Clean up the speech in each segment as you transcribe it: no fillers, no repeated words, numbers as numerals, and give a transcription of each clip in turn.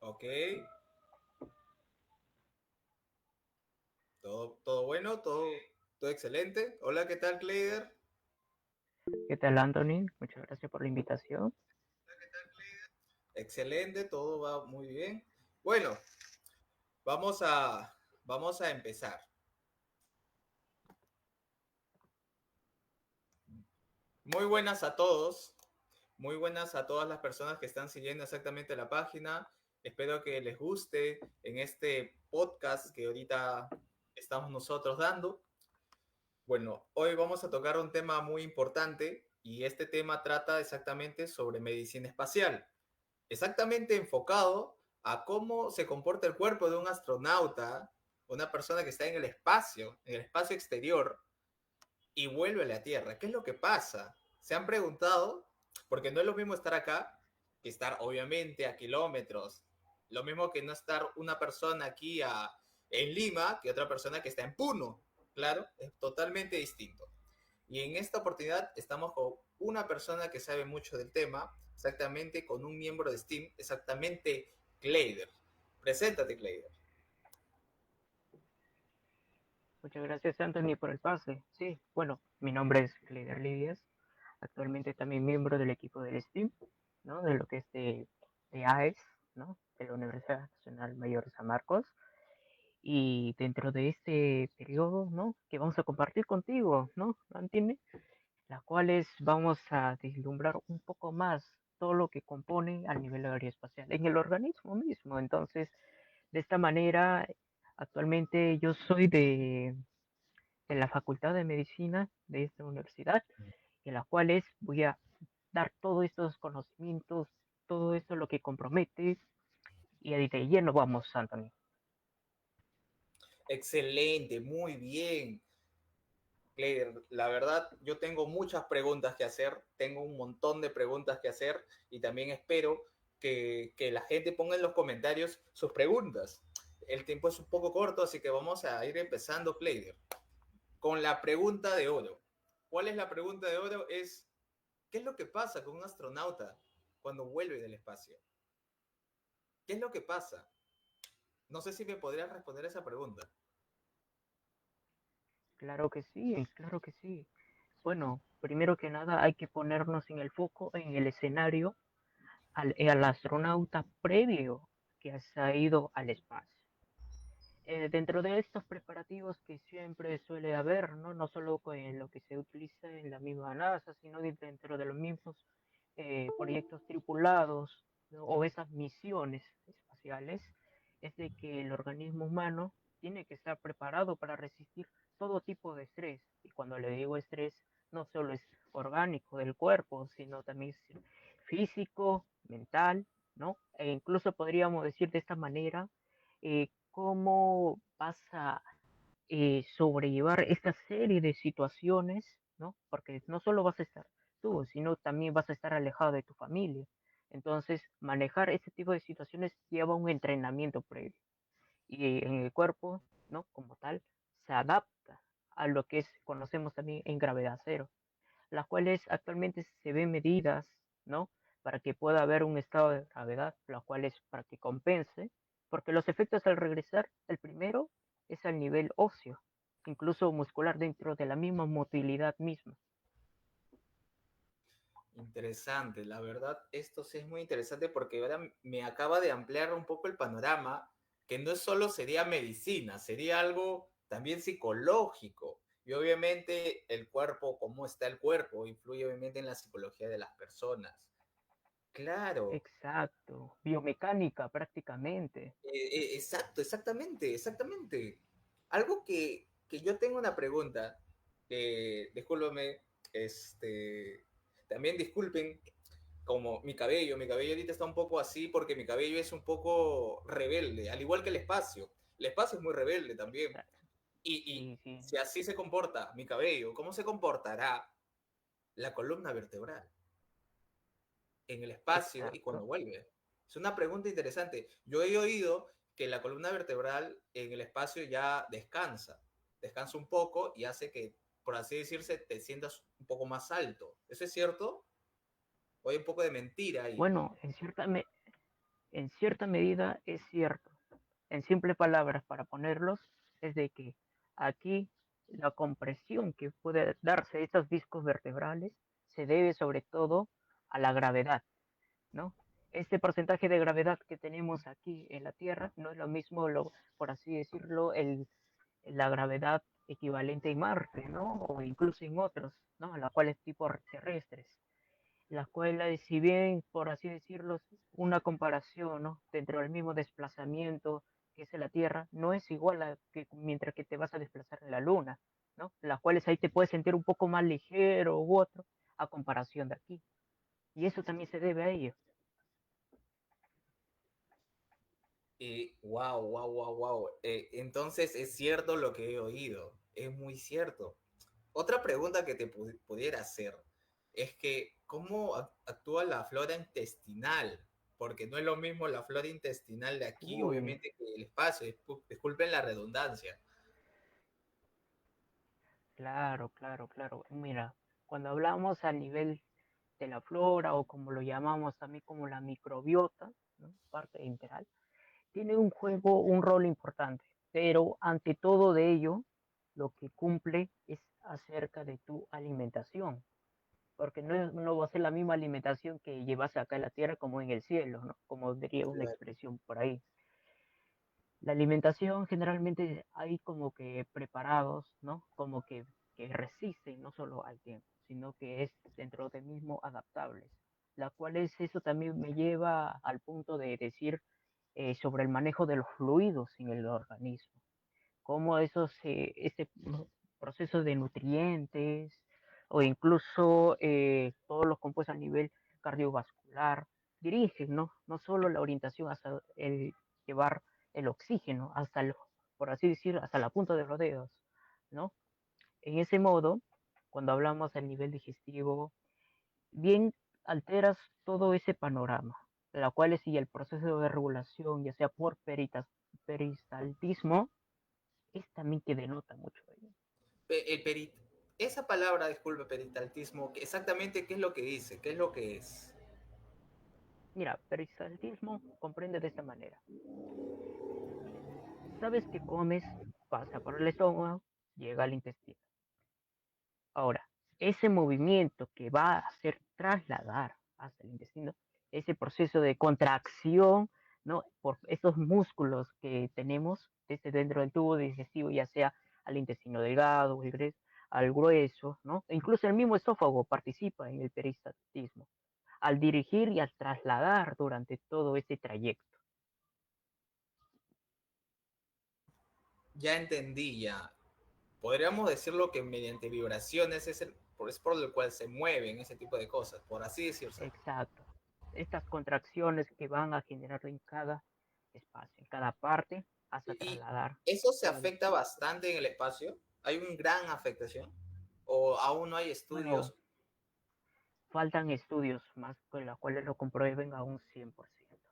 Ok, todo bueno, todo excelente. Hola, ¿qué tal, Cleider? ¿Qué tal, Anthony? Muchas gracias por la invitación. Excelente, todo va muy bien. Bueno, vamos a, vamos a empezar. Muy buenas a todos, muy buenas a todas las personas que están siguiendo exactamente la página. Espero que les guste en este podcast que ahorita estamos nosotros dando. Bueno, hoy vamos a tocar un tema muy importante y este tema trata exactamente sobre medicina espacial, exactamente enfocado a cómo se comporta el cuerpo de un astronauta, una persona que está en el espacio exterior, y vuelve a la Tierra. ¿Qué es lo que pasa? ¿Se han preguntado? Porque no es lo mismo estar acá que estar obviamente a kilómetros. Lo mismo que no estar una persona aquí en Lima que otra persona que está en Puno. Claro, es totalmente distinto. Y en esta oportunidad estamos con una persona que sabe mucho del tema, exactamente con un miembro de Steam, exactamente Cleider. Preséntate, Cleider. Muchas gracias, Anthony, por el pase. Sí, bueno, mi nombre es Cleider Lidias. Actualmente también miembro del equipo del STEAM, ¿no? De lo que es de AES, ¿no? De la Universidad Nacional Mayor de San Marcos. Y dentro de este periodo, ¿no? Que vamos a compartir contigo, ¿no, Anthony? Las cuales vamos a deslumbrar un poco más todo lo que compone al nivel aeroespacial en el organismo mismo. Entonces, de esta manera, actualmente yo soy de la Facultad de Medicina de esta universidad, en las cuales voy a dar todos estos conocimientos, todo esto lo que compromete, y de lleno vamos, Anthony. Excelente, muy bien. Cleider, la verdad, yo tengo muchas preguntas que hacer, tengo un montón de preguntas que hacer y también espero que la gente ponga en los comentarios sus preguntas. El tiempo es un poco corto, así que vamos a ir empezando, Cleider, con la pregunta de oro. ¿Cuál es la pregunta de oro? Es, ¿qué es lo que pasa con un astronauta cuando vuelve del espacio? ¿Qué es lo que pasa? No sé si me podrías responder esa pregunta. Claro que sí, claro que sí. Bueno, primero que nada hay que ponernos en el foco, en el escenario, al astronauta previo que se ha ido al espacio. Dentro de estos preparativos que siempre suele haber, ¿no? No solo en lo que se utiliza en la misma NASA, sino dentro de los mismos proyectos tripulados, ¿no? O esas misiones espaciales, es de que el organismo humano tiene que estar preparado para resistir todo tipo de estrés. Y cuando le digo estrés, no solo es orgánico del cuerpo, sino también es físico, mental, ¿no? E incluso podríamos decir de esta manera, cómo vas a sobrellevar esta serie de situaciones, ¿no? Porque no solo vas a estar tú, sino también vas a estar alejado de tu familia. Entonces, manejar este tipo de situaciones lleva un entrenamiento previo. Y en el cuerpo, ¿no? Como tal, se adapta a lo que es, conocemos también en gravedad cero, las cuales actualmente se ven medidas, ¿no? Para que pueda haber un estado de gravedad, las cuales para que compense, porque los efectos al regresar, el primero es al nivel óseo, incluso muscular dentro de la misma motilidad misma. Interesante, la verdad, esto sí es muy interesante porque ahora me acaba de ampliar un poco el panorama, que no solo sería medicina, sería algo también psicológico. Y obviamente el cuerpo, cómo está el cuerpo, influye obviamente en la psicología de las personas. Claro, Exacto, biomecánica prácticamente. exacto, exactamente, exactamente. Algo que yo tengo una pregunta, discúlpame, también disculpen como mi cabello ahorita está un poco así porque mi cabello es un poco rebelde, al igual que el espacio es muy rebelde también, y Sí, sí, si así se comporta mi cabello, ¿cómo se comportará la columna vertebral en el espacio y cuando exacto. vuelve? Es una pregunta interesante. Yo he oído que la columna vertebral en el espacio ya descansa un poco y hace que, por así decirse, te sientas un poco más alto. ¿Eso es cierto? ¿O hay un poco de mentira ahí? Bueno, en cierta, En cierta medida es cierto. En simples palabras, para ponerlos, es de que aquí la compresión que puede darse a estos discos vertebrales se debe sobre todo a la gravedad, ¿no? Este porcentaje de gravedad que tenemos aquí en la Tierra no es lo mismo, por así decirlo, la gravedad equivalente en Marte, ¿no? O incluso en otros, ¿no? A las cuales tipo terrestres, las cuales, si bien, por así decirlo, una comparación, ¿no? Dentro del mismo desplazamiento que es en la Tierra, no es igual a que mientras que te vas a desplazar en la Luna, ¿no? Las cuales ahí te puedes sentir un poco más ligero u otro a comparación de aquí. Y eso también se debe a ello. Wow, wow, wow, wow. Entonces es cierto lo que he oído, es muy cierto. Otra pregunta que te pudiera hacer es que, ¿cómo actúa la flora intestinal? Porque no es lo mismo la flora intestinal de aquí, Uy, obviamente, que el espacio. Disculpen la redundancia. claro, claro, claro. Mira, cuando hablamos a nivel de la flora o como lo llamamos también como la microbiota, ¿no? Parte integral, tiene un rol importante, pero ante todo de ello, lo que cumple es acerca de tu alimentación, porque no va a ser la misma alimentación que llevas acá en la tierra como en el cielo, ¿no? Como diría una Claro. expresión por ahí. La alimentación generalmente hay como que preparados, ¿no? Como que resisten no solo al tiempo, sino que es dentro de mismo adaptables, la cual es eso también me lleva al punto de decir sobre el manejo de los fluidos en el organismo, cómo ese proceso de nutrientes o incluso todos los compuestos a nivel cardiovascular dirigen, ¿no? No solo la orientación hasta el llevar el oxígeno hasta por así decir, hasta la punta de los dedos, ¿no? En ese modo, cuando hablamos del nivel digestivo, bien alteras todo ese panorama, la cual es si el proceso de regulación, ya sea por peristaltismo, es también que denota mucho ello. El perit Esa palabra, disculpe, peristaltismo, exactamente qué es lo que dice, qué es lo que es. Mira, peristaltismo comprende de esta manera. Sabes que comes, pasa por el estómago, llega al intestino. Ahora, ese movimiento que va a hacer trasladar hasta el intestino, ese proceso de contracción, ¿no? Por esos músculos que tenemos desde dentro del tubo digestivo, ya sea al intestino delgado o al grueso, ¿no? E incluso el mismo esófago participa en el peristaltismo, al dirigir y al trasladar durante todo ese trayecto. Ya entendí, ya. Podríamos decirlo que mediante vibraciones es por lo cual se mueven ese tipo de cosas, por así decirse. Exacto. Estas contracciones que van a generar en cada espacio, en cada parte, hasta Y trasladar eso se todo. afecta bastante en el espacio. ¿Hay una gran afectación? ¿O aún no hay Bueno, estudios? faltan estudios más con los cuales lo comprueben a un 100%,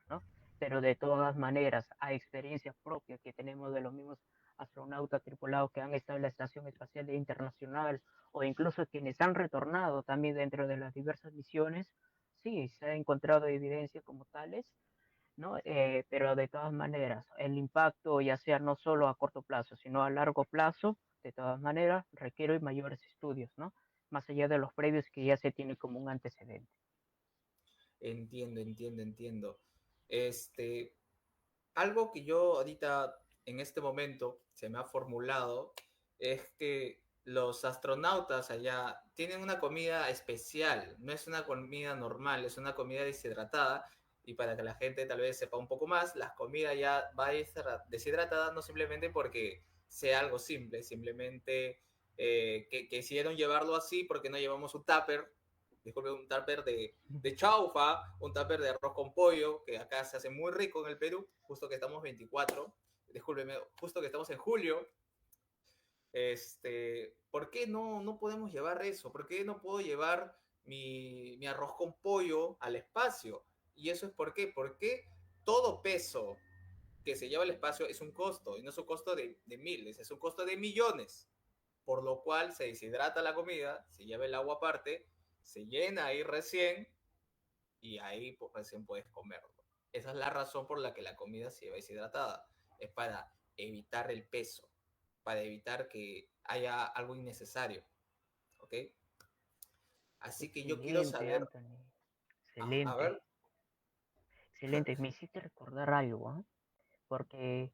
¿no? Pero de todas maneras, a experiencias propias que tenemos de los mismos astronautas tripulados que han estado en la Estación Espacial Internacional o incluso quienes han retornado también dentro de las diversas misiones, sí, se ha encontrado evidencia como tales, ¿no? Pero de todas maneras, el impacto, ya sea no solo a corto plazo, sino a largo plazo, de todas maneras, requiere mayores estudios, ¿no? Más allá de los previos que ya se tiene como un antecedente. Entiendo, entiendo, entiendo. Este, Algo que yo ahorita, en este momento, se me ha formulado es que los astronautas allá tienen una comida especial, no es una comida normal, es una comida deshidratada. Y para que la gente tal vez sepa un poco más, la comida ya va deshidratada no simplemente porque sea algo simple, simplemente que quisieron llevarlo así porque no llevamos un tupper, disculpe, un tupper de chaufa, un tupper de arroz con pollo, que acá se hace muy rico en el Perú, justo que estamos 24, discúlpeme, justo que estamos en julio. ¿Por qué no podemos llevar eso? ¿Por qué no puedo llevar mi arroz con pollo al espacio? Y eso es porque todo peso que se lleva al espacio es un costo, y no es un costo de miles, es un costo de millones, por lo cual se deshidrata la comida, se lleva el agua aparte, se llena ahí recién y ahí pues, recién puedes comerlo. Esa es la razón por la que la comida se lleva deshidratada. Es para evitar el peso, para evitar que haya algo innecesario. ¿Ok? Así que yo quiero Excelente, saber, Anthony. a ver, Excelente. Excelente. Me hiciste recordar algo, ¿ah? Porque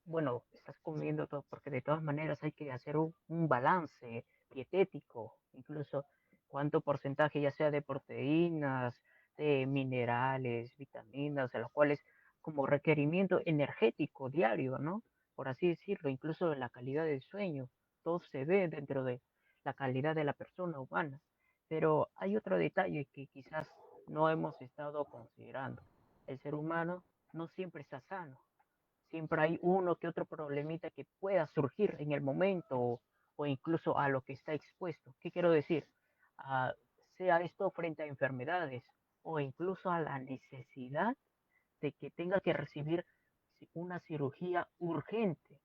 bueno, estás comiendo todo, porque de todas maneras hay que hacer un balance dietético, incluso cuánto porcentaje ya sea de proteínas, de minerales, vitaminas, de los cuales como requerimiento energético diario, ¿no? Por así decirlo, incluso la calidad del sueño, todo se ve dentro de la calidad de la persona humana. Pero hay otro detalle que quizás no hemos estado considerando. El ser humano no siempre está sano, siempre hay uno que otro problemita que pueda surgir en el momento o incluso a lo que está expuesto. ¿Qué quiero decir? Ah, sea esto frente a enfermedades o incluso a la necesidad de que tenga que recibir una cirugía urgente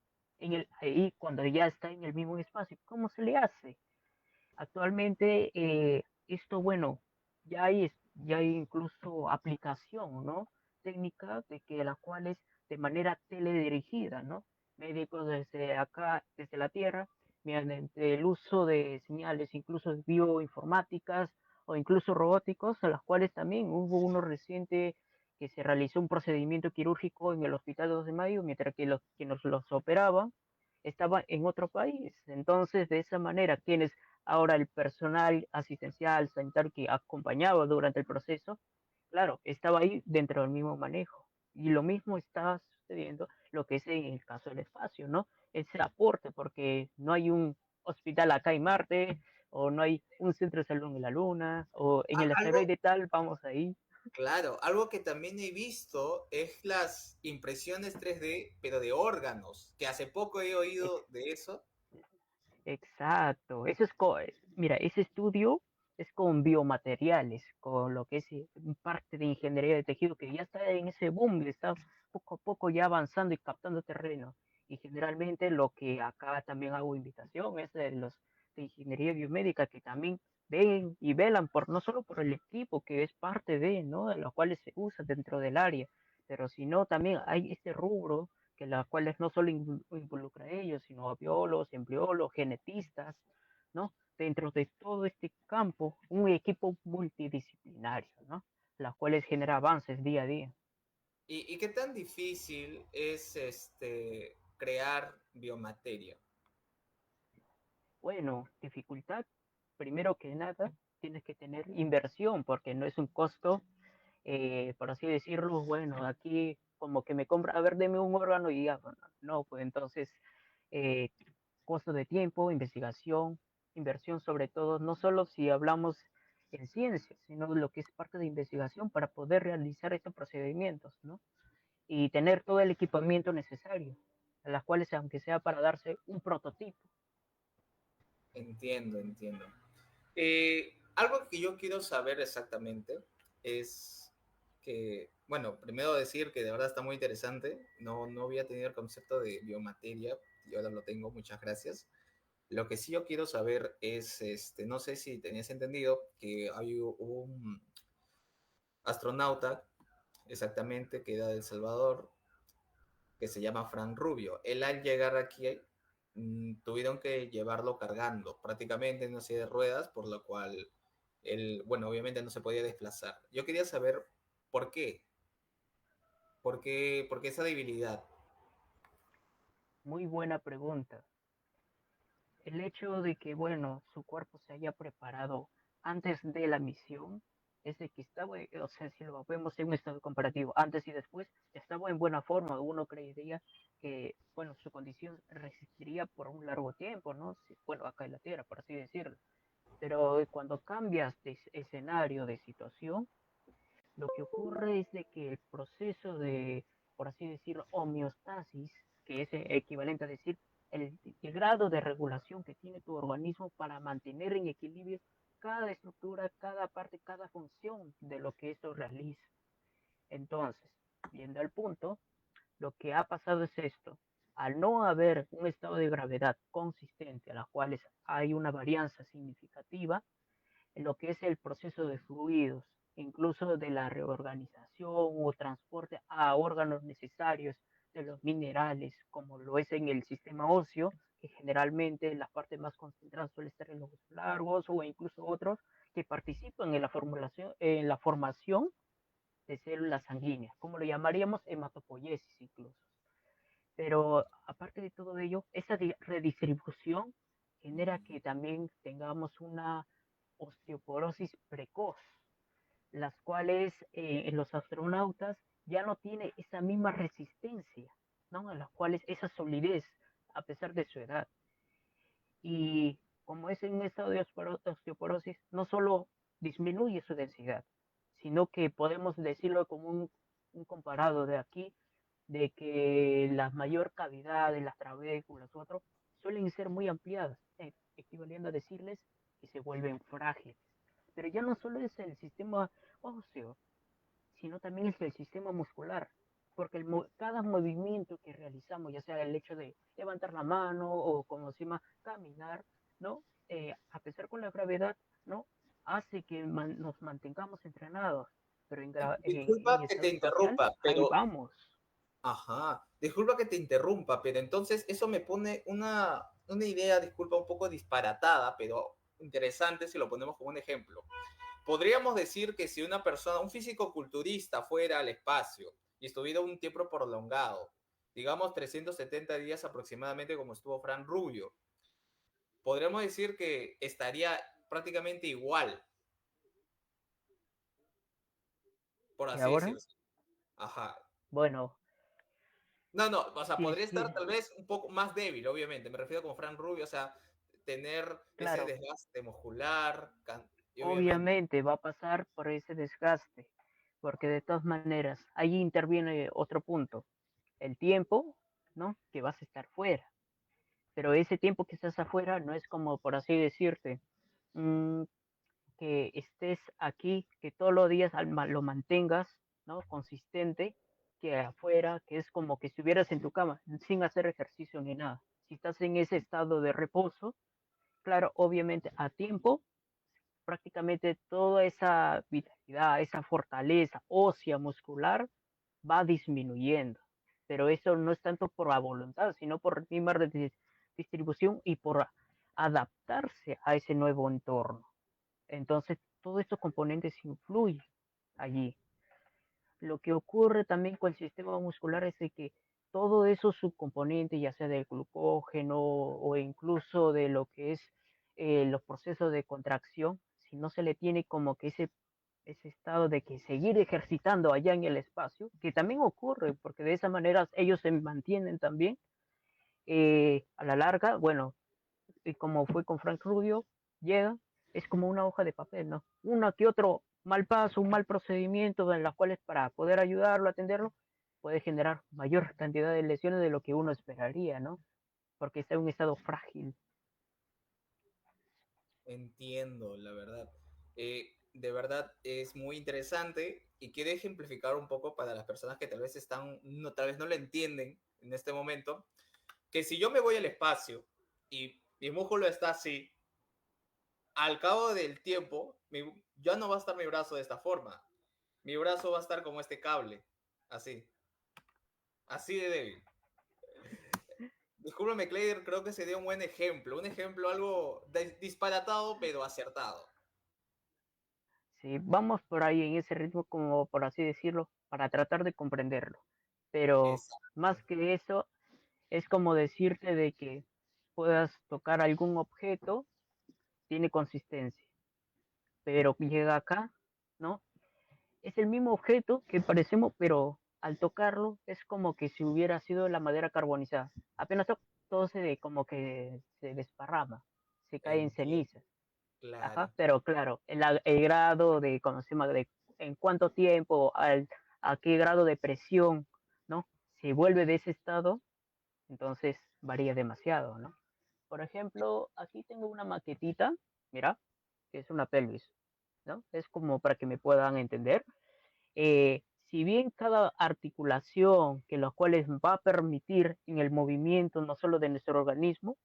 ahí cuando ya está en el mismo espacio. ¿Cómo se le hace? Actualmente, esto, bueno, ya hay incluso aplicación, ¿no? Técnica de que la cual es de manera teledirigida, ¿no? Médicos desde acá, desde la Tierra, mediante el uso de señales, incluso bioinformáticas o incluso robóticos, a las cuales también hubo uno reciente que se realizó un procedimiento quirúrgico en el Hospital 2 de Mayo, mientras que quienes los operaban estaba en otro país. Entonces, de esa manera, quienes ahora el personal asistencial, sanitario que acompañaba durante el proceso, claro, estaba ahí dentro del mismo manejo. Y lo mismo está sucediendo lo que es en el caso del espacio, ¿no? Ese aporte, porque no hay un hospital acá en Marte, o no hay un centro de salud en la Luna, o en el algo, asteroide tal, vamos ahí. claro, algo que también he visto es las impresiones 3D, pero de órganos, que hace poco he oído de eso. Exacto, mira, ese estudio es con biomateriales, con lo que es parte de ingeniería de tejido que ya está en ese boom, está poco a poco ya avanzando y captando terreno. Y generalmente lo que acá también hago invitación es de los de ingeniería biomédica que también ven y velan por no solo por el equipo que es parte de, ¿no? De los cuales se usa dentro del área, pero sino también hay este rubro que las cuales no solo involucra a ellos, sino a biólogos, embriólogos, genetistas, ¿no? Dentro de todo este campo, un equipo multidisciplinario, ¿no? Las cuales genera avances día a día. ¿Y qué tan difícil es crear biomateria? Bueno, dificultad, primero que nada, tienes que tener inversión, porque no es un costo, por así decirlo, bueno, aquí como que me compra, a ver, deme un órgano y ya, bueno, no, pues entonces eh, costo de tiempo, investigación, inversión sobre todo, no solo si hablamos en ciencia, sino lo que es parte de investigación para poder realizar estos procedimientos, ¿no? Y tener todo el equipamiento necesario, a las cuales aunque sea para darse un prototipo. Entiendo, entiendo. Algo que yo quiero saber exactamente es que, bueno, primero decir que de verdad está muy interesante. No, no había tenido el concepto de biomateria y ahora lo tengo, muchas gracias. Lo que sí yo quiero saber es, no sé si tenías entendido que hay un astronauta exactamente que era de El Salvador, que se llama Frank Rubio. Él al llegar aquí tuvieron que llevarlo cargando prácticamente en una silla de ruedas, por lo cual él, bueno, obviamente no se podía desplazar. Yo quería saber por qué, por qué esa debilidad. Muy buena pregunta. El hecho de que, bueno, su cuerpo se haya preparado antes de la misión es de que estaba, o sea, si lo vemos en un estado comparativo, antes y después, estaba en buena forma. Uno creería que, bueno, su condición resistiría por un largo tiempo, ¿no? Bueno, acá en la Tierra, por así decirlo. Pero cuando cambias de escenario, de situación, lo que ocurre es de que el proceso de, por así decirlo, homeostasis, que es equivalente a decir el grado de regulación que tiene tu organismo para mantener en equilibrio cada estructura, cada parte, cada función de lo que esto realiza. Entonces, viendo el punto, lo que ha pasado es esto. Al no haber un estado de gravedad consistente, a las cuales hay una varianza significativa, en lo que es el proceso de fluidos. incluso de la reorganización o transporte a órganos necesarios de los minerales, como lo es en el sistema óseo, que generalmente la parte más concentrada suele estar en los huesos largos o incluso otros que participan en la formación de células sanguíneas, como lo llamaríamos hematopoiesis incluso. Pero aparte de todo ello, esa redistribución genera que también tengamos una osteoporosis precoz, las cuales en los astronautas ya no tiene esa misma resistencia, ¿no? En las cuales esa solidez, a pesar de su edad. Y como es en estado de osteoporosis, no solo disminuye su densidad, sino que podemos decirlo como un comparado de aquí, de que la mayor cavidad de las trabéculas u otro suelen ser muy ampliadas, equivaliendo a decirles que se vuelven frágiles. Pero ya no solo es el sistema óseo, sino también es el sistema muscular, porque cada movimiento que realizamos, ya sea el hecho de levantar la mano o como se llama, caminar, ¿no? A pesar con la gravedad, ¿no? Hace que nos mantengamos entrenados, pero en Disculpa que te estado espacial, interrumpa, ahí pero vamos. ajá, disculpa que te interrumpa, pero entonces eso me pone una idea, disculpa, un poco disparatada, pero interesante si lo ponemos como un ejemplo. Podríamos decir que si una persona, un físico-culturista fuera al espacio y estuviera un tiempo prolongado, digamos 370 días aproximadamente como estuvo Fran Rubio, podríamos decir que estaría prácticamente igual, por Y así ahora, decirlo. Ajá. bueno, No, no, o sea, si es podría estar que, tal vez un poco más débil, obviamente. Me refiero con Fran Rubio, o sea, tener ese claro, desgaste muscular y obviamente. obviamente va a pasar por ese desgaste, porque de todas maneras, ahí interviene otro punto, el tiempo, ¿no? Que vas a estar fuera. Pero ese tiempo que estás afuera no es como, por así decirte, mmm, que estés aquí, que todos los días lo mantengas, ¿no? Consistente, que afuera, que es como que estuvieras en tu cama, sin hacer ejercicio ni nada. Si estás en ese estado de reposo, claro, obviamente a tiempo, prácticamente toda esa vitalidad, esa fortaleza ósea, muscular, va disminuyendo. Pero eso no es tanto por la voluntad, sino por misma distribución y por adaptarse a ese nuevo entorno. Entonces, todos estos componentes influyen allí. Lo que ocurre también con el sistema muscular es de que todos esos subcomponentes, ya sea del glucógeno o incluso de lo que es los procesos de contracción, si no se le tiene como que ese estado de que seguir ejercitando allá en el espacio, que también ocurre, porque de esa manera ellos se mantienen también a la larga, bueno, y como fue con Frank Rubio, llega, es como una hoja de papel, ¿no? Uno que otro mal paso, un mal procedimiento en las cuales para poder ayudarlo, atenderlo, puede generar mayor cantidad de lesiones de lo que uno esperaría, ¿no? Porque está en un estado frágil. Entiendo, la verdad. De verdad es muy interesante y quiero ejemplificar un poco para las personas que tal vez tal vez no lo entienden en este momento, que si yo me voy al espacio y mi músculo está así, al cabo del tiempo, ya no va a estar mi brazo de esta forma. Mi brazo va a estar como este cable, así, así de débil. Discúlpame, Clayder, creo que sería un ejemplo algo disparatado, pero acertado. Sí, vamos por ahí en ese ritmo, como por así decirlo, para tratar de comprenderlo. Pero más Exacto. que eso, es como decirte de que puedas tocar algún objeto, tiene consistencia, pero llega acá, ¿no? Es el mismo objeto que parecemos, pero al tocarlo es como que si hubiera sido la madera carbonizada. Apenas todo como que se desparrama, se cae en Entiendo, cenizas. Ajá, claro. pero claro, el grado de, ¿cómo se llama? De en cuánto tiempo, a qué grado de presión, ¿no? Se vuelve de ese estado, entonces varía demasiado, ¿no? Por ejemplo, aquí tengo una maquetita, mira, que es una pelvis, ¿no? Es como para que me puedan entender. Si bien cada articulación que los cuales va a permitir en el movimiento no solo de nuestro organismo,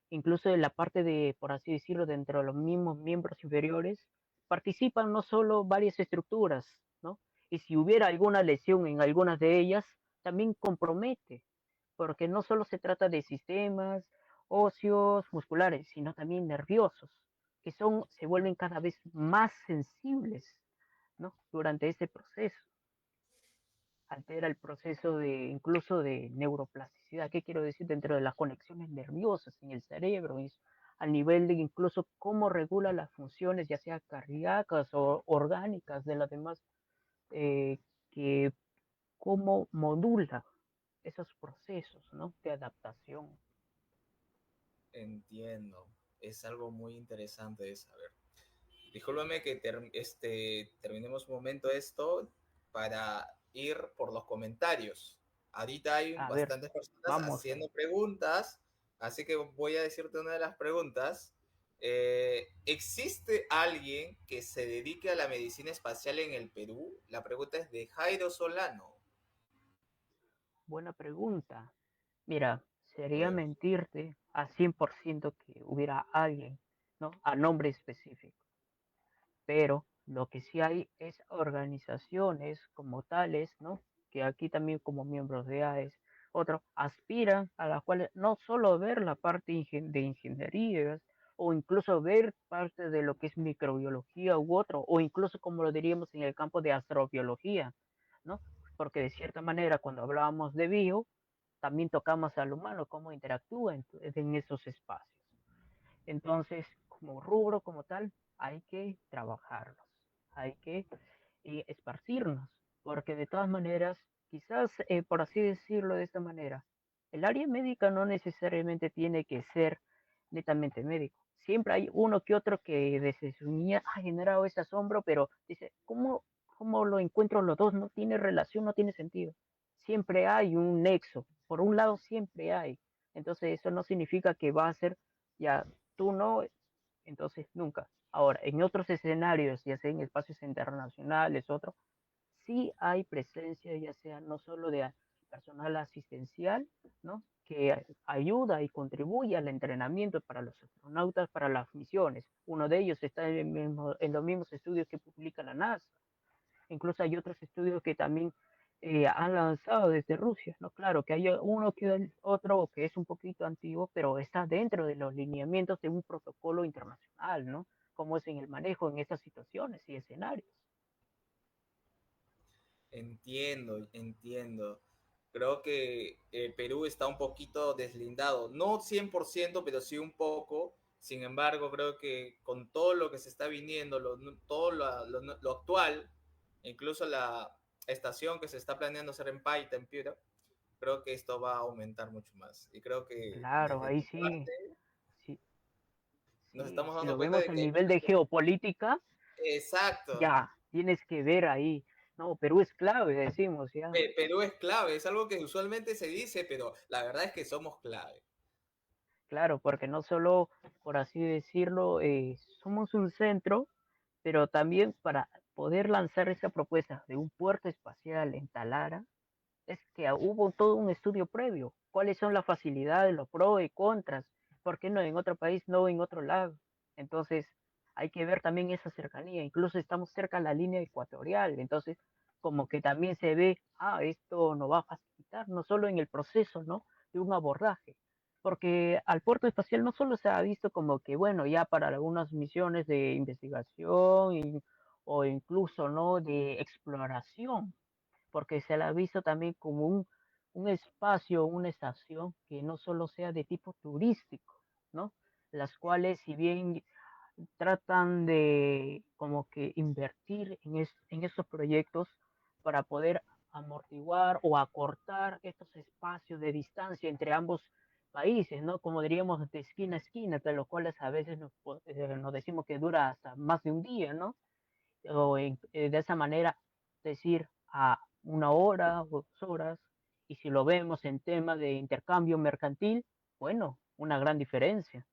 incluso de la parte de, por así decirlo, dentro de los mismos miembros inferiores, participan no solo varias estructuras, ¿no? Y si hubiera alguna lesión en algunas de ellas, también compromete, porque no solo se trata de sistemas óseos, musculares, sino también nerviosos, que se vuelven cada vez más sensibles, ¿no? Durante ese proceso. Altera el proceso de incluso de neuroplasticidad. ¿Qué quiero decir? Dentro de las conexiones nerviosas en el cerebro, al nivel de incluso cómo regula las funciones, ya sea cardíacas o orgánicas de las demás, eh, que cómo modula esos procesos, ¿no? De adaptación. Entiendo. Es algo muy interesante de saber. Discúlpame que terminemos un momento esto para ir por los comentarios. Ahorita hay A ver, bastantes personas vamos haciendo ahí. preguntas, así que voy a decirte una de las preguntas. ¿Existe alguien que se dedique a la medicina espacial en el Perú? La pregunta es de Jairo Solano. Buena pregunta. Mira, A sería ver, mentirte a 100% que hubiera alguien, ¿no? A nombre específico. Pero lo que sí hay es organizaciones como tales, ¿no? Que aquí también como miembros de AES, otros aspiran a las cuales no solo ver la parte de ingeniería o incluso ver parte de lo que es microbiología u otro, o incluso como lo diríamos en el campo de astrobiología, ¿no? Porque de cierta manera cuando hablábamos de bio, también tocamos al humano, cómo interactúa en esos espacios. Entonces, como rubro, como tal, hay que trabajarlos, hay que esparcirnos, porque de todas maneras, quizás, por así decirlo de esta manera, el área médica no necesariamente tiene que ser netamente médico. Siempre hay uno que otro que desde su niña ha generado ese asombro, pero dice, ¿cómo lo encuentro los dos? No tiene relación, no tiene sentido. Siempre hay un nexo, por un lado siempre hay. Entonces eso no significa que va a ser ya tú no, entonces nunca. Ahora, en otros escenarios, ya sea en espacios internacionales, otro, sí hay presencia, ya sea no solo de personal asistencial, ¿no? Que ayuda y contribuye al entrenamiento para los astronautas, para las misiones. Uno de ellos está en los mismos estudios que publica la NASA. Incluso hay otros estudios que también han lanzado desde Rusia, ¿no? Claro que hay uno que otro que es un poquito antiguo, pero está dentro de los lineamientos de un protocolo internacional, ¿no? Cómo es en el manejo en esas situaciones y escenarios. entiendo, entiendo. Creo que Perú está un poquito deslindado, no 100%, pero sí un poco. Sin embargo, creo que con todo lo que se está viniendo, todo lo actual, incluso la estación que se está planeando hacer en Paita, en Piura, creo que esto va a aumentar mucho más. Y creo que Claro, desde ahí mi sí, parte sí, nos sí, estamos si dando lo cuenta vemos de a que hay nivel de muchas cosas. geopolítica, Exacto. ya, tienes que ver ahí. No, Perú es clave, decimos, ya. Perú es clave, es algo que usualmente se dice, pero la verdad es que somos clave. Claro, porque no solo, por así decirlo, somos un centro, pero también para poder lanzar esa propuesta de un puerto espacial en Talara, es que hubo todo un estudio previo. ¿Cuáles son las facilidades, los pros y contras? ¿Por qué no en otro país, no en otro lado? Entonces, hay que ver también esa cercanía. Incluso estamos cerca de la línea ecuatorial. Entonces, como que también se ve, esto nos va a facilitar, no solo en el proceso, ¿no? De un abordaje. Porque al puerto espacial no solo se ha visto como que, bueno, ya para algunas misiones de investigación o incluso, ¿no? De exploración, porque se la ha visto también como un espacio, una estación que no solo sea de tipo turístico, ¿no? Las cuales, si bien tratan de como que invertir en estos proyectos para poder amortiguar o acortar estos espacios de distancia entre ambos países, ¿no? Como diríamos de esquina a esquina, de los cuales a veces nos decimos que dura hasta más de un día, ¿no? De esa manera decir a una hora o 2 horas, y si lo vemos en tema de intercambio mercantil, bueno, una gran diferencia.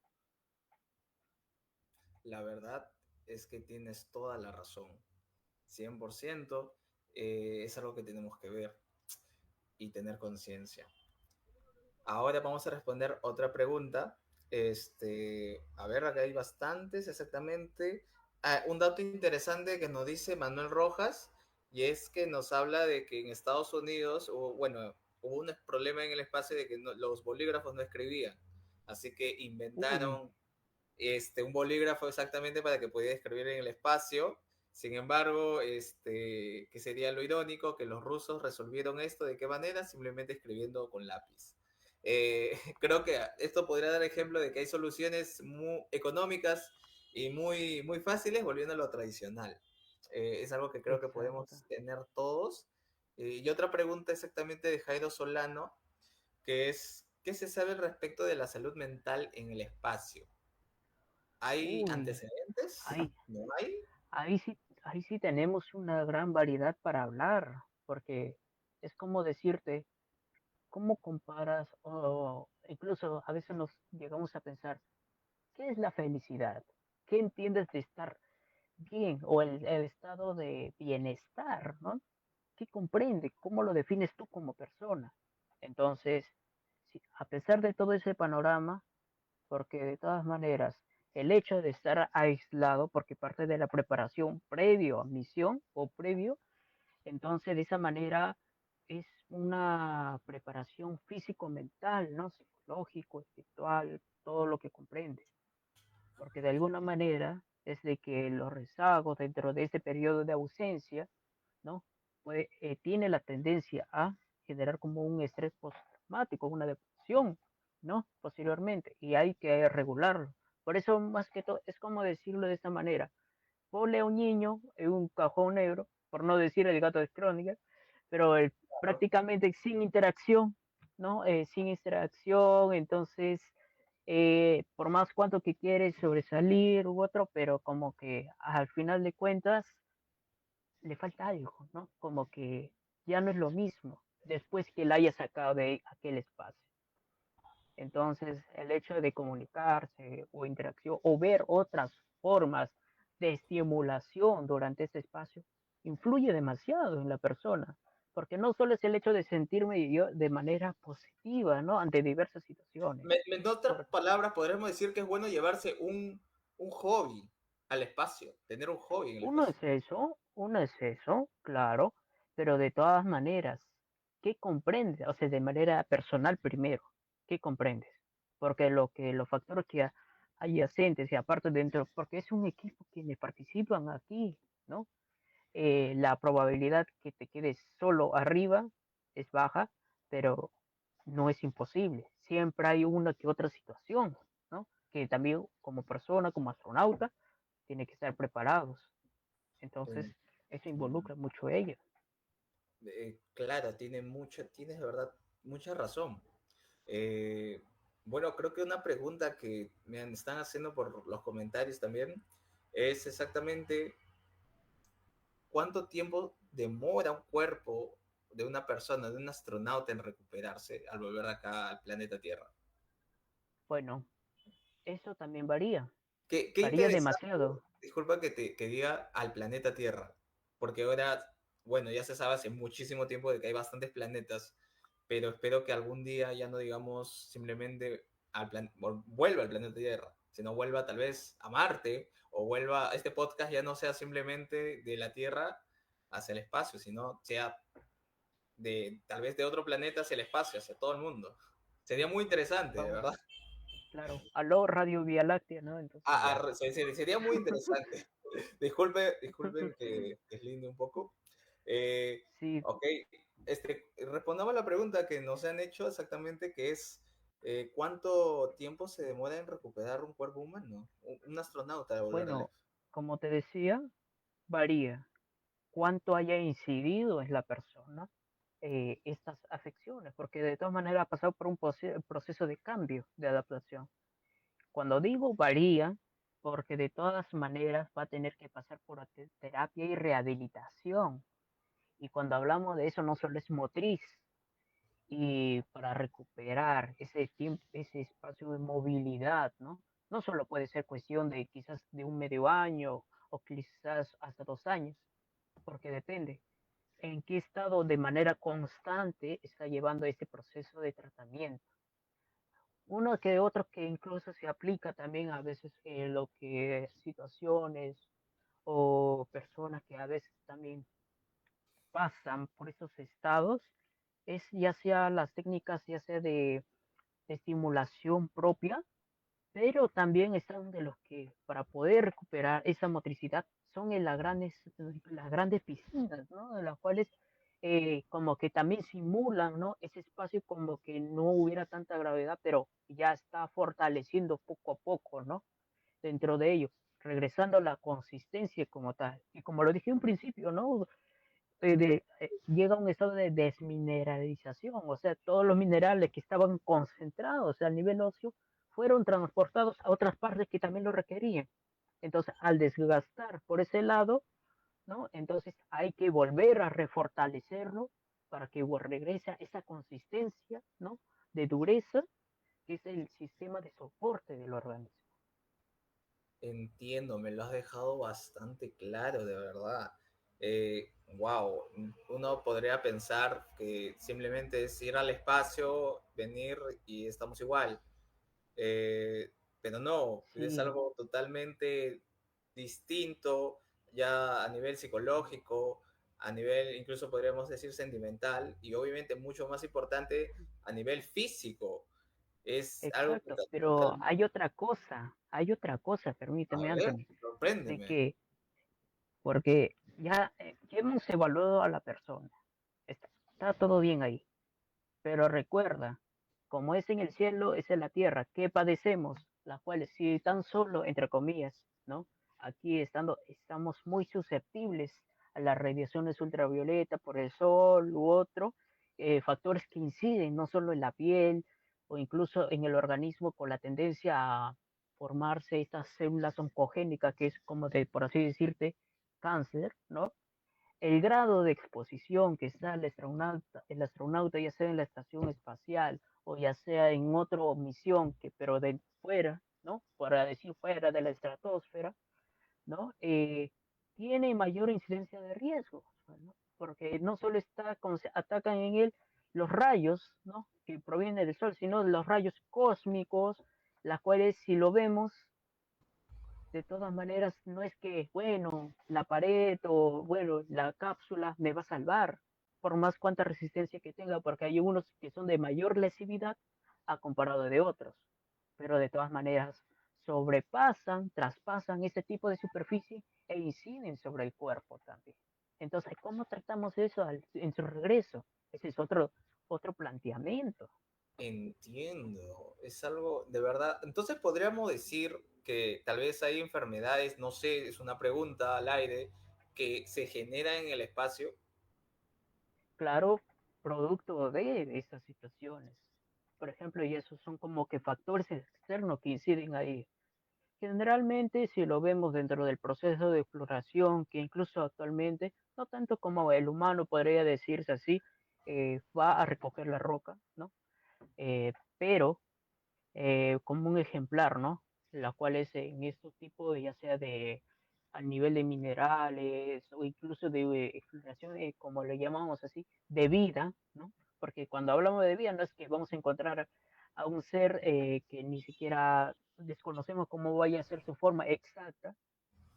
La verdad es que tienes toda la razón. 100%, es algo que tenemos que ver y tener conciencia. Ahora vamos a responder otra pregunta. A ver, acá hay bastantes exactamente. Un dato interesante que nos dice Manuel Rojas, y es que nos habla de que en Estados Unidos, hubo un problema en el espacio de que los bolígrafos no escribían, así que Uy, inventaron un bolígrafo exactamente para que pudiera escribir en el espacio. Sin embargo, que sería lo irónico, que los rusos resolvieron esto de qué manera, simplemente escribiendo con lápiz. Creo que esto podría dar ejemplo de que hay soluciones muy económicas y muy fáciles, volviendo a lo tradicional. Es algo que creo que exacto. podemos tener todos. Y otra pregunta exactamente de Jairo Solano, que es, ¿qué se sabe al respecto de la salud mental en el espacio? ¿Hay Uy, antecedentes? ahí, ¿No hay? ahí sí tenemos una gran variedad para hablar, porque es como decirte, ¿cómo comparas? O incluso a veces nos llegamos a pensar, ¿qué es la felicidad? ¿Qué entiendes de estar bien o el estado de bienestar, ¿no? ¿Qué comprende? ¿Cómo lo defines tú como persona? Entonces, sí, a pesar de todo ese panorama, porque de todas maneras, el hecho de estar aislado, porque parte de la preparación previo a misión o previo, entonces de esa manera es una preparación físico-mental, ¿no? Psicológico, espiritual, todo lo que comprende, porque de alguna manera es de que los rezagos dentro de ese periodo de ausencia, ¿no? Tiene la tendencia a generar como un estrés postraumático, una depresión, ¿no? Posteriormente, y hay que regularlo. Por eso, más que todo, es como decirlo de esta manera. Ponle a un niño en un cajón negro, por no decir el gato de Schrödinger, pero prácticamente sin interacción, ¿no? Sin interacción, entonces, por más cuanto que quiere sobresalir u otro, pero como que al final de cuentas le falta algo, ¿no? Como que ya no es lo mismo después que la haya sacado de aquel espacio. Entonces, el hecho de comunicarse o interacción o ver otras formas de estimulación durante ese espacio influye demasiado en la persona, porque no solo es el hecho de sentirme yo de manera positiva, ¿no? Ante diversas situaciones. En otras Por, palabras, podríamos decir que es bueno llevarse un hobby al espacio, tener un hobby en el espacio. uno es eso, claro, pero de todas maneras, ¿qué comprendes? O sea, de manera personal primero, ¿qué comprendes? Porque los factores que adyacentes y aparte dentro, porque es un equipo quienes participan aquí, ¿no? La probabilidad que te quedes solo arriba es baja, pero no es imposible. Siempre hay una que otra situación, ¿no? Que también como persona, como astronauta, tiene que estar preparados. Entonces, Mm, eso involucra mucho a ellos. claro, tienes de verdad mucha razón. Eh, bueno, creo que una pregunta que me están haciendo por los comentarios también es exactamente cuánto tiempo demora un cuerpo de una persona, de un astronauta en recuperarse al volver acá al planeta Tierra. Bueno, eso también varía, Qué varía interesante, demasiado. disculpa que diga al planeta Tierra, porque ahora, bueno, ya se sabe hace muchísimo tiempo de que hay bastantes planetas, pero espero que algún día ya no digamos simplemente vuelva al planeta Tierra, sino vuelva tal vez a Marte o vuelva, este podcast ya no sea simplemente de la Tierra hacia el espacio, sino sea de tal vez de otro planeta hacia el espacio, hacia todo el mundo. Sería muy interesante, de Vamos, verdad. claro, aló Radio Vía Láctea, ¿no? Entonces ya. Sería muy interesante. Disculpen que deslinde un poco. Sí, Ok, respondamos a la pregunta que nos han hecho exactamente, que es ¿cuánto tiempo se demora en recuperar un cuerpo humano? Un astronauta de volver al bueno, espacio. como te decía, varía cuánto haya incidido en la persona estas afecciones, porque de todas maneras ha pasado por un proceso de cambio, de adaptación. Cuando digo varía, porque de todas maneras va a tener que pasar por terapia y rehabilitación. Y cuando hablamos de eso, no solo es motriz, y para recuperar ese tiempo, ese espacio de movilidad, ¿no? No solo puede ser cuestión de quizás de un medio año o quizás hasta 2 años, porque depende en qué estado de manera constante está llevando este proceso de tratamiento. Uno que otro que incluso se aplica también a veces en lo que es situaciones. o personas que a veces también pasan por esos estados, es ya sea las técnicas, ya sea de estimulación propia, pero también están de los que para poder recuperar esa motricidad son en las grandes piscinas, ¿no? En las cuales como que también simulan, ¿no? Ese espacio como que no hubiera tanta gravedad, pero ya está fortaleciendo poco a poco, ¿no? Dentro de ello, regresando a la consistencia como tal. Y como lo dije en un principio, ¿no? Llega a un estado de desmineralización, o sea, todos los minerales que estaban concentrados al nivel óseo fueron transportados a otras partes que también lo requerían. Entonces, al desgastar por ese lado, ¿no? Entonces hay que volver a refortalecerlo para que regrese a esa consistencia, ¿no? De dureza, que es el sistema de soporte del organismo. Entiendo, me lo has dejado bastante claro, de verdad. Wow, uno podría pensar que simplemente es ir al espacio, venir y estamos igual. Pero no, es Sí, algo totalmente distinto ya a nivel psicológico, a nivel incluso podríamos decir sentimental y obviamente mucho más importante a nivel físico. Es algo exacto, pero totalmente... hay otra cosa, A permíteme, ver, Anthony, de sorpréndeme. que porque ya hemos evaluado a la persona, está todo bien ahí, pero recuerda, como es en el cielo, es en la tierra, ¿qué padecemos? Las cuales, si tan solo, entre comillas, ¿no? Aquí estamos muy susceptibles a las radiaciones ultravioleta por el sol u otro, factores que inciden no solo en la piel o incluso en el organismo con la tendencia a formarse estas células oncogénicas, que es como de, por así decirte, cáncer, ¿no? El grado de exposición que está el astronauta, ya sea en la estación espacial o ya sea en otra misión, que, pero de fuera, ¿no? Para decir fuera de la estratosfera, ¿no? Tiene mayor incidencia de riesgo, ¿no? Porque no solo atacan en él los rayos, ¿no? Que provienen del Sol, sino los rayos cósmicos, las cuales si lo vemos de todas maneras, no es que, bueno, la pared o, bueno, la cápsula me va a salvar, por más cuanta resistencia que tenga, porque hay unos que son de mayor lesividad a comparado de otros, pero de todas maneras sobrepasan, traspasan ese tipo de superficie e inciden sobre el cuerpo también. Entonces, ¿cómo tratamos eso en su regreso? Ese es otro planteamiento. Entiendo, es algo de verdad. Entonces podríamos decir que tal vez hay enfermedades, no sé, es una pregunta al aire, que se generan en el espacio. Claro, producto de estas situaciones. Por ejemplo, y esos son como que factores externos que inciden ahí. Generalmente, si lo vemos dentro del proceso de exploración, que incluso actualmente, no tanto como el humano podría decirse así, va a recoger la roca, ¿no? Pero como un ejemplar, ¿no? La cual es en estos tipos, ya sea de a nivel de minerales o incluso de exploración, como le llamamos así, de vida, ¿no? Porque cuando hablamos de vida no es que vamos a encontrar a un ser que ni siquiera desconocemos cómo vaya a ser su forma exacta,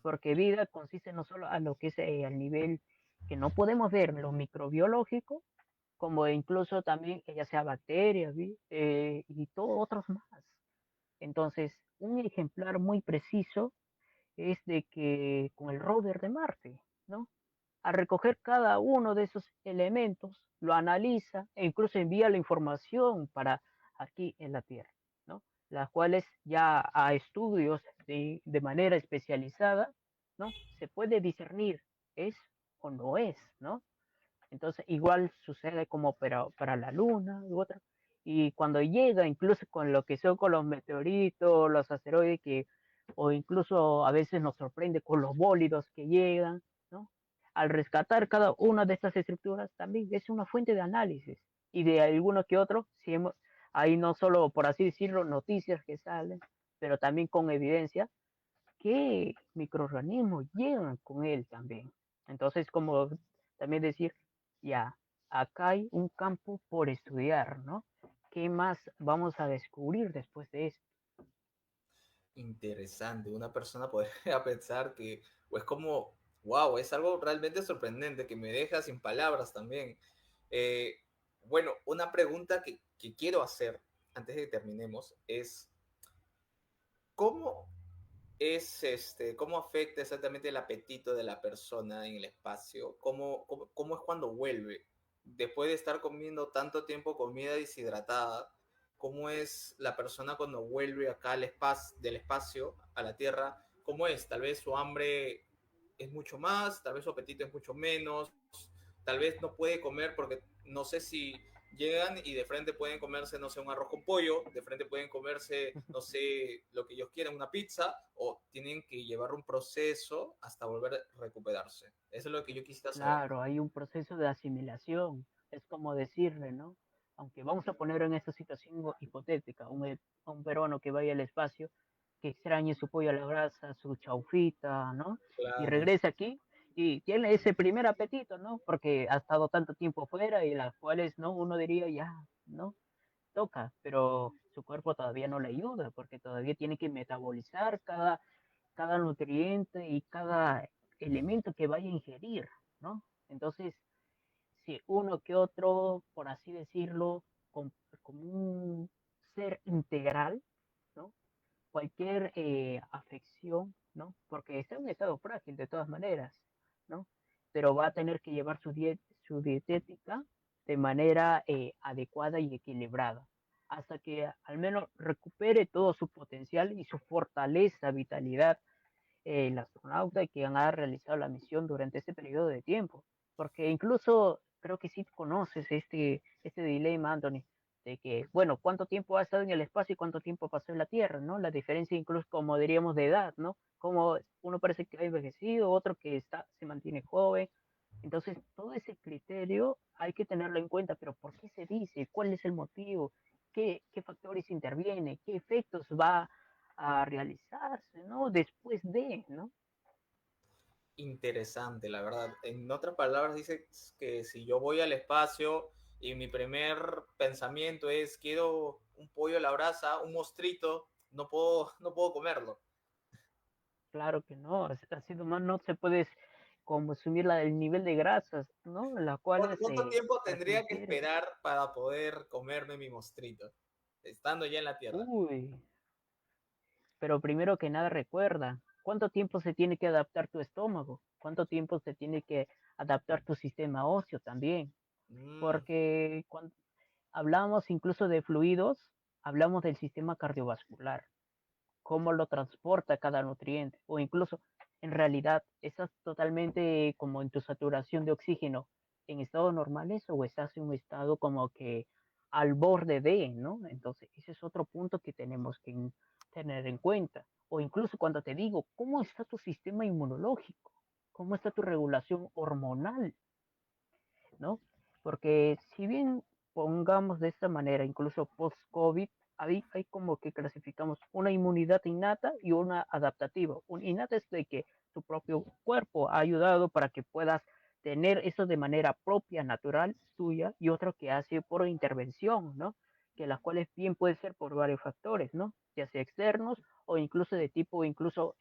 porque vida consiste no solo a lo que es al nivel que no podemos ver, lo microbiológico, como incluso también que ya sea bacterias, y todos otros más. Entonces, un ejemplar muy preciso es de que con el rover de Marte, ¿no? Al recoger cada uno de esos elementos, lo analiza e incluso envía la información para aquí en la Tierra, ¿no? Las cuales ya a estudios de manera especializada, ¿no? Se puede discernir es o no es, ¿no? Entonces, igual sucede como para la Luna u otra. Y cuando llega, incluso con lo que son con los meteoritos, los asteroides, o incluso a veces nos sorprende con los bólidos que llegan, ¿no? Al rescatar cada una de estas estructuras, también es una fuente de análisis. Y de alguno que otro, si hemos, ahí no solo, por así decirlo, noticias que salen, pero también con evidencia que microorganismos llegan con él también. Entonces, como también decir, ya, acá hay un campo por estudiar, ¿no? ¿Qué más vamos a descubrir después de esto? Interesante, una persona podría pensar que, o es como, wow, es algo realmente sorprendente que me deja sin palabras también. Eh, bueno, una pregunta que quiero hacer antes de que terminemos es, ¿cómo cómo afecta exactamente el apetito de la persona en el espacio? ¿Cómo es cuando vuelve? Después de estar comiendo tanto tiempo comida deshidratada, ¿cómo es la persona cuando vuelve acá del espacio a la Tierra? ¿Cómo es? Tal vez su hambre es mucho más, tal vez su apetito es mucho menos, tal vez no puede comer porque no sé si llegan y de frente pueden comerse, no sé, un arroz con pollo, de frente pueden comerse, no sé, lo que ellos quieran, una pizza, o tienen que llevar un proceso hasta volver a recuperarse. Eso es lo que yo quisiera saber. Claro, hay un proceso de asimilación, es como decirle, ¿no? Aunque vamos a poner en esta situación hipotética, a un peruano que vaya al espacio, que extrañe su pollo a la brasa, su chaufita, ¿no? Y Claro, regrese aquí y tiene ese primer apetito, ¿no? Porque ha estado tanto tiempo fuera y las cuales, ¿no? Uno diría, ya, ¿no? Toca, pero su cuerpo todavía no le ayuda porque todavía tiene que metabolizar cada nutriente y cada elemento que vaya a ingerir, ¿no? Entonces, si uno que otro, por así decirlo, como un ser integral, ¿no? Cualquier afección, ¿no? Porque está en un estado frágil de todas maneras, ¿no? Pero va a tener que llevar su dietética de manera adecuada y equilibrada, hasta que al menos recupere todo su potencial y su fortaleza, vitalidad el astronauta que ha realizado la misión durante este periodo de tiempo. Porque incluso creo que sí conoces este dilema, Anthony, de que, bueno, cuánto tiempo ha estado en el espacio y cuánto tiempo pasó en la Tierra, ¿no? La diferencia incluso, como diríamos, de edad, ¿no? Como uno parece que ha envejecido, otro que se mantiene joven. Entonces, todo ese criterio hay que tenerlo en cuenta, pero ¿por qué se dice? ¿Cuál es el motivo? ¿Qué factores intervienen? ¿Qué efectos va a realizarse, ¿no? Después de, ¿no? interesante, la verdad. En otras palabras, dice que si yo voy al espacio y mi primer pensamiento es quiero un pollo a la brasa, un mostrito, no puedo comerlo. Claro que no, así nomás no se puede consumir el nivel de grasas, ¿no? La cual ¿Cuánto se, tiempo para que tendría que ingiere. esperar para poder comerme mi mostrito? Estando ya en la Tierra. Uy, pero primero que nada recuerda, ¿cuánto tiempo se tiene que adaptar tu estómago? ¿Cuánto tiempo se tiene que adaptar tu sistema óseo también? Mm, Porque cuando hablamos incluso de fluidos, hablamos del sistema cardiovascular, cómo lo transporta cada nutriente, o incluso en realidad estás totalmente como en tu saturación de oxígeno en estados normales o estás en un estado como que al borde de, ¿no? Entonces, ese es otro punto que tenemos que tener en cuenta. O incluso cuando te digo, ¿cómo está tu sistema inmunológico? ¿Cómo está tu regulación hormonal? ¿No? Porque si bien pongamos de esta manera, incluso post-COVID, hay como que clasificamos una inmunidad innata y una adaptativa. Un innata es de que tu propio cuerpo ha ayudado para que puedas tener eso de manera propia, natural, tuya, y otro que hace por intervención, ¿no? Que las cuales bien puede ser por varios factores, ¿no? Ya sea externos o incluso de tipo, incluso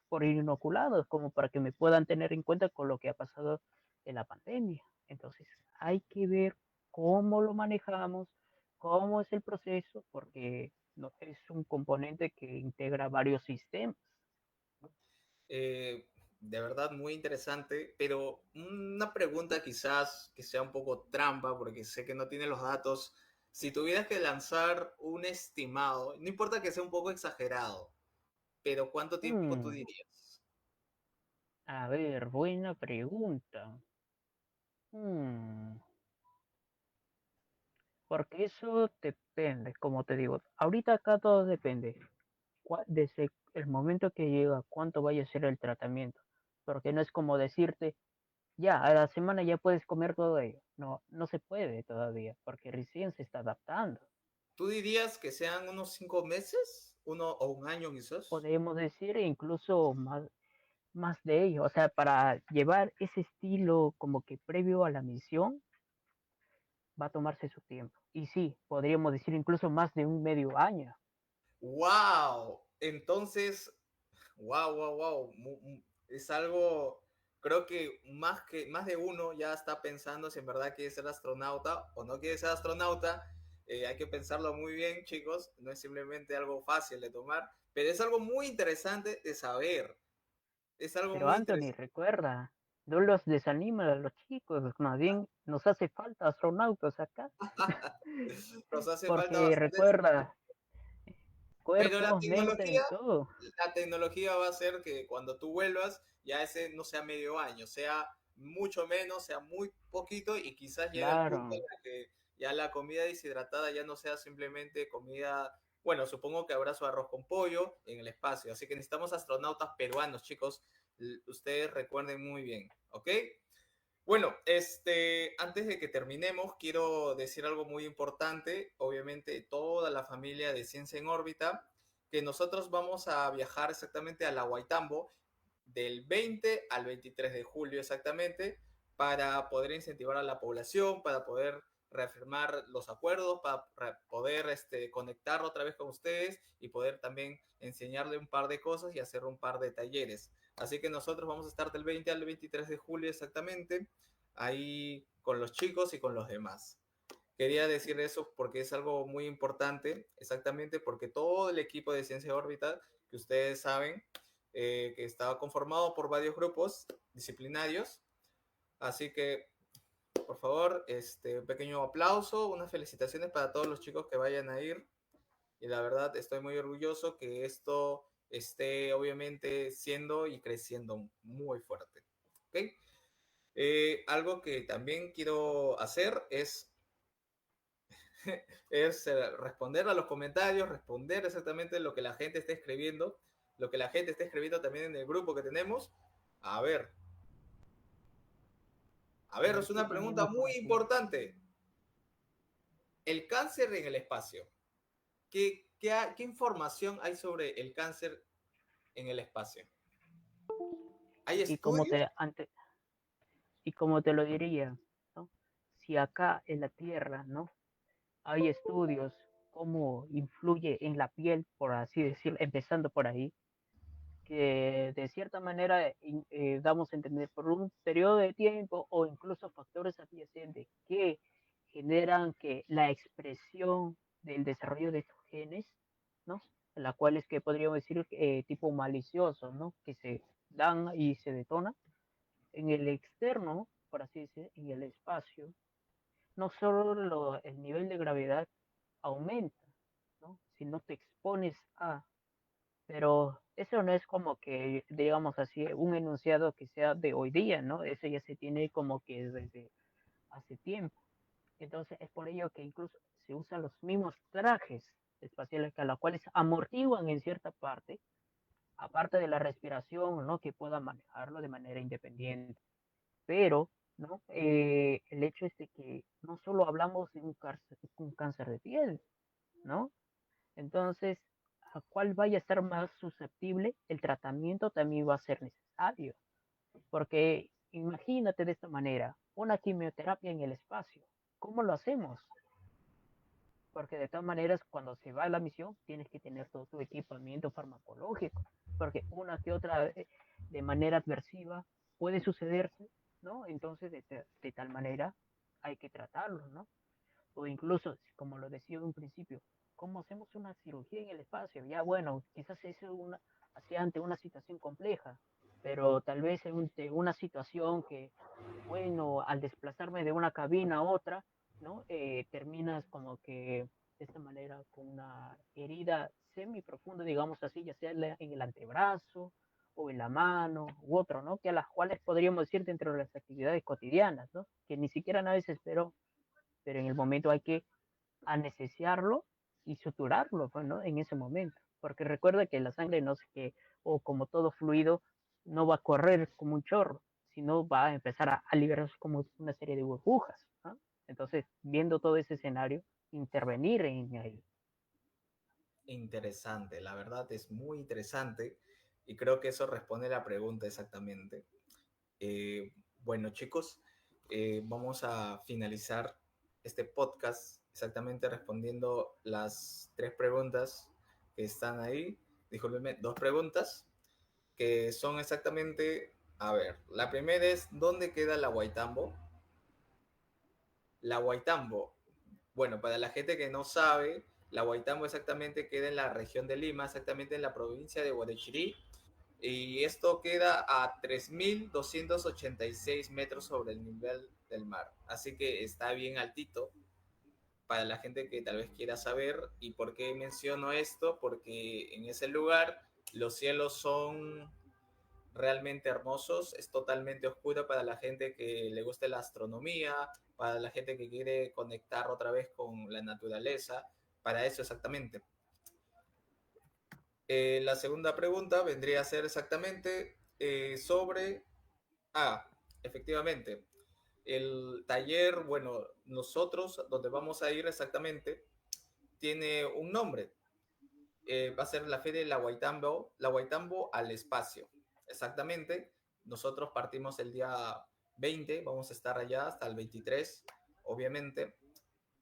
por inoculados, como para que me puedan tener en cuenta con lo que ha pasado en la pandemia. Entonces, hay que ver cómo lo manejamos, cómo es el proceso, porque no, es un componente que integra varios sistemas. de verdad muy interesante, pero una pregunta quizás que sea un poco trampa, porque sé que no tiene los datos. Si tuvieras que lanzar un estimado, no importa que sea un poco exagerado, pero ¿cuánto tiempo tú Hmm, dirías? a ver, buena pregunta. Hmm, porque eso depende, como te digo. Ahorita acá todo depende. Desde el momento que llega, cuánto vaya a ser el tratamiento. Porque no es como decirte, ya, a la semana ya puedes comer todo ello. No, no se puede todavía, porque recién se está adaptando. ¿Tú dirías que sean unos 5 meses? ¿Uno o un año quizás? Podemos decir incluso más de ello. O sea, para llevar ese estilo como que previo a la misión, va a tomarse su tiempo. Y sí, podríamos decir incluso más de un medio año. ¡Wow! Entonces, wow, wow, wow. Es algo, creo que más de uno ya está pensando si en verdad quiere ser astronauta o no quiere ser astronauta. Hay que pensarlo muy bien, chicos. No es simplemente algo fácil de tomar, pero es algo muy interesante de saber. Es algo Pero muy Anthony, interesante. recuerda, no los desanima a los chicos, más bien nos hace falta astronautas acá, Nos hace falta porque bastantes. recuerda, Pero cuerpo, mente, todo. la tecnología va a hacer que cuando tú vuelvas, ya ese no sea medio año, sea mucho menos, sea muy poquito y quizás llegue al punto en Claro, el que ya la comida deshidratada ya no sea simplemente comida, bueno, supongo que habrá su arroz con pollo en el espacio, así que necesitamos astronautas peruanos, chicos, ustedes recuerden muy bien, ¿ok? Bueno, antes de que terminemos, quiero decir algo muy importante. Obviamente, toda la familia de Ciencia en órbita, que nosotros vamos a viajar exactamente a la Huaytambo del 20 al 23 de julio exactamente, para poder incentivar a la población, para poder reafirmar los acuerdos, para poder conectar otra vez con ustedes y poder también enseñarle un par de cosas y hacer un par de talleres. Así que nosotros vamos a estar del 20 al 23 de julio exactamente, ahí con los chicos y con los demás. Quería decir eso porque es algo muy importante, exactamente porque todo el equipo de ciencia órbita, que ustedes saben, que estaba conformado por varios grupos disciplinarios, así que por favor, un pequeño aplauso, unas felicitaciones para todos los chicos que vayan a ir, y la verdad estoy muy orgulloso que esto esté obviamente siendo y creciendo muy fuerte. ¿Okay? Algo que también quiero hacer es responder a los comentarios, responder exactamente lo que la gente está escribiendo, lo que la gente está escribiendo también en el grupo que tenemos. A ver, a a ver, ver es qué una pregunta tenemos por muy aquí. importante. El cáncer en el espacio. ¿Qué información hay sobre el cáncer en el espacio? ¿Hay Y como estudios? y como te lo diría, ¿no? Si acá en la Tierra, ¿no? Hay estudios cómo influye en la piel, por así decirlo, empezando por ahí, que de cierta manera damos a entender por un periodo de tiempo o incluso factores adyacentes que generan que la expresión del desarrollo de estos genes, ¿no? La cual es que podríamos decir tipo malicioso, ¿no? Que se dan y se detonan en el externo, por así decir, en el espacio, no solo el nivel de gravedad aumenta, ¿no? Si no te expones a, pero eso no es como que, digamos así, un enunciado que sea de hoy día, ¿no? Eso ya se tiene como que desde hace tiempo. Entonces es por ello que incluso se usan los mismos trajes espaciales que a los cuales amortiguan en cierta parte, aparte de la respiración, ¿no? Que puedan manejarlo de manera independiente. Pero, ¿no? El hecho es de que no solo hablamos de un cáncer de piel, ¿no? Entonces, a cuál vaya a estar más susceptible, el tratamiento también va a ser necesario. Porque imagínate de esta manera, una quimioterapia en el espacio. ¿Cómo lo hacemos? Porque de todas maneras, cuando se va a la misión, tienes que tener todo tu equipamiento farmacológico. Porque una que otra, de manera adversiva, puede sucederse, ¿no? Entonces, de tal manera, hay que tratarlo, ¿no? O incluso, como lo decía en un principio, ¿cómo hacemos una cirugía en el espacio? Ya bueno, quizás es hacia ante una situación compleja, pero tal vez en una situación que, bueno, al desplazarme de una cabina a otra, ¿no? Terminas como que de esta manera con una herida semi profunda, digamos así, ya sea en el antebrazo o en la mano u otro, ¿no? Que a las cuales podríamos decir dentro de las actividades cotidianas, ¿no? Que ni siquiera nadie se esperó, pero en el momento hay que anestesiarlo y suturarlo, pues, ¿no? En ese momento, porque recuerda que la sangre no sé qué, o como todo fluido, no va a correr como un chorro, sino va a empezar a liberarse como una serie de burbujas, ¿no? Entonces, viendo todo ese escenario, intervenir en ahí. Interesante, la verdad es muy interesante y creo que eso responde a la pregunta exactamente. Bueno, chicos, vamos a finalizar este podcast exactamente respondiendo las tres preguntas que están ahí. Discúlpenme, dos preguntas que son exactamente, a ver, la primera es, ¿dónde queda la Guaitambo? La Guaitambo, bueno, para la gente que no sabe, la Guaitambo exactamente queda en la región de Lima, exactamente en la provincia de Guarechirí, y esto queda a 3.286 metros sobre el nivel del mar, así que está bien altito para la gente que tal vez quiera saber. ¿Y por qué menciono esto? Porque en ese lugar los cielos son realmente hermosos, es totalmente oscuro para la gente que le guste la astronomía, para la gente que quiere conectar otra vez con la naturaleza, para eso exactamente. La segunda pregunta vendría a ser exactamente sobre, ah, efectivamente, el taller, bueno, nosotros donde vamos a ir exactamente, tiene un nombre. Va a ser la Feria de la Guaitambo al espacio. Exactamente. Nosotros partimos el día 20, vamos a estar allá hasta el 23, obviamente.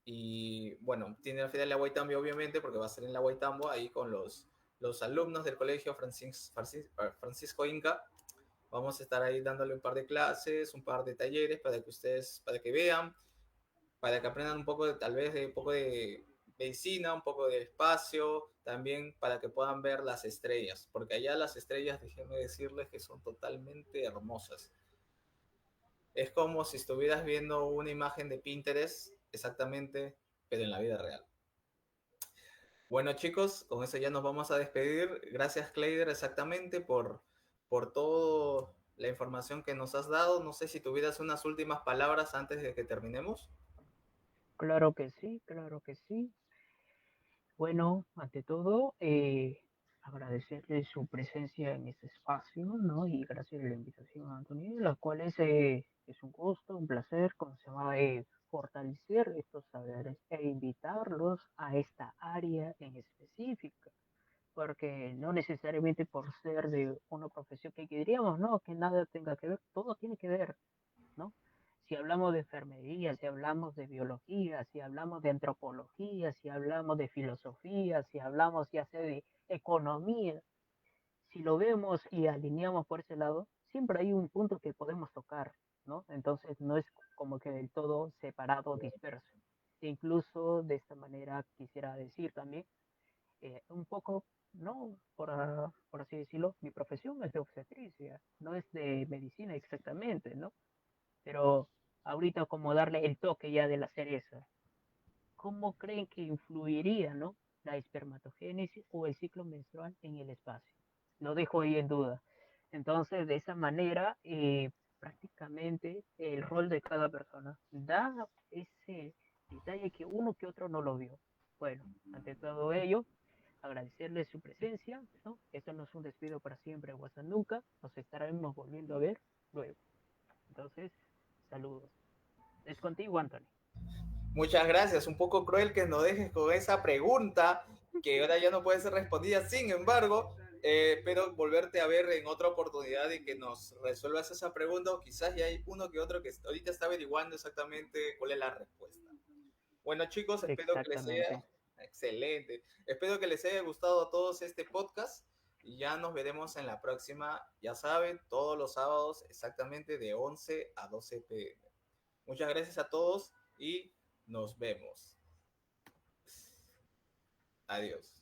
Y bueno, tiene la Feria de la Guaitambo, obviamente, porque va a ser en la Guaitambo, ahí con los alumnos del colegio Francisco Inca. Vamos a estar ahí dándole un par de clases, un par de talleres para que ustedes, para que vean, para que aprendan un poco de, tal vez, de un poco de medicina, un poco de espacio, también para que puedan ver las estrellas, porque allá las estrellas, déjenme decirles que son totalmente hermosas. Es como si estuvieras viendo una imagen de Pinterest, exactamente, pero en la vida real. Bueno, chicos, con eso ya nos vamos a despedir. Gracias, Cleider, exactamente por toda la información que nos has dado. No sé si tuvieras unas últimas palabras antes de que terminemos. Claro que sí, claro que sí. Bueno, ante todo, agradecerle su presencia en este espacio, ¿no? Y gracias por la invitación, Antonio, la cual es un gusto, un placer, como se llama, fortalecer estos saberes e invitarlos a esta área en específica, porque no necesariamente por ser de una profesión que diríamos, no, que nada tenga que ver, todo tiene que ver, ¿no? Si hablamos de enfermería, si hablamos de biología, si hablamos de antropología, si hablamos de filosofía, si hablamos ya sea de economía, si lo vemos y alineamos por ese lado, siempre hay un punto que podemos tocar, ¿no? Entonces no es como que del todo separado, disperso. E incluso de esta manera quisiera decir también, un poco, no, por así decirlo, mi profesión es de obstetricia, no es de medicina exactamente, ¿no? Pero ahorita como darle el toque ya de la cereza, ¿cómo creen que influiría, ¿no? La espermatogénesis o el ciclo menstrual en el espacio? Lo dejo ahí en duda. Entonces, de esa manera, prácticamente el rol de cada persona da ese detalle que uno que otro no lo vio. Bueno, ante todo ello, agradecerles su presencia, ¿no? Esto no es un despido para siempre, WhatsApp nunca, nos estaremos volviendo a ver luego. Entonces, saludos. Es contigo, Anthony. Muchas gracias. Un poco cruel que nos dejes con esa pregunta que ahora ya no puede ser respondida. Sin embargo, espero volverte a ver en otra oportunidad y que nos resuelvas esa pregunta. O quizás ya hay uno que otro que ahorita está averiguando exactamente cuál es la respuesta. Bueno, chicos, espero que les haya... Exactamente. Excelente. Espero que les haya gustado a todos este podcast y ya nos veremos en la próxima. Ya saben, todos los sábados exactamente de 11 a 12 p.m. Muchas gracias a todos y nos vemos. Adiós.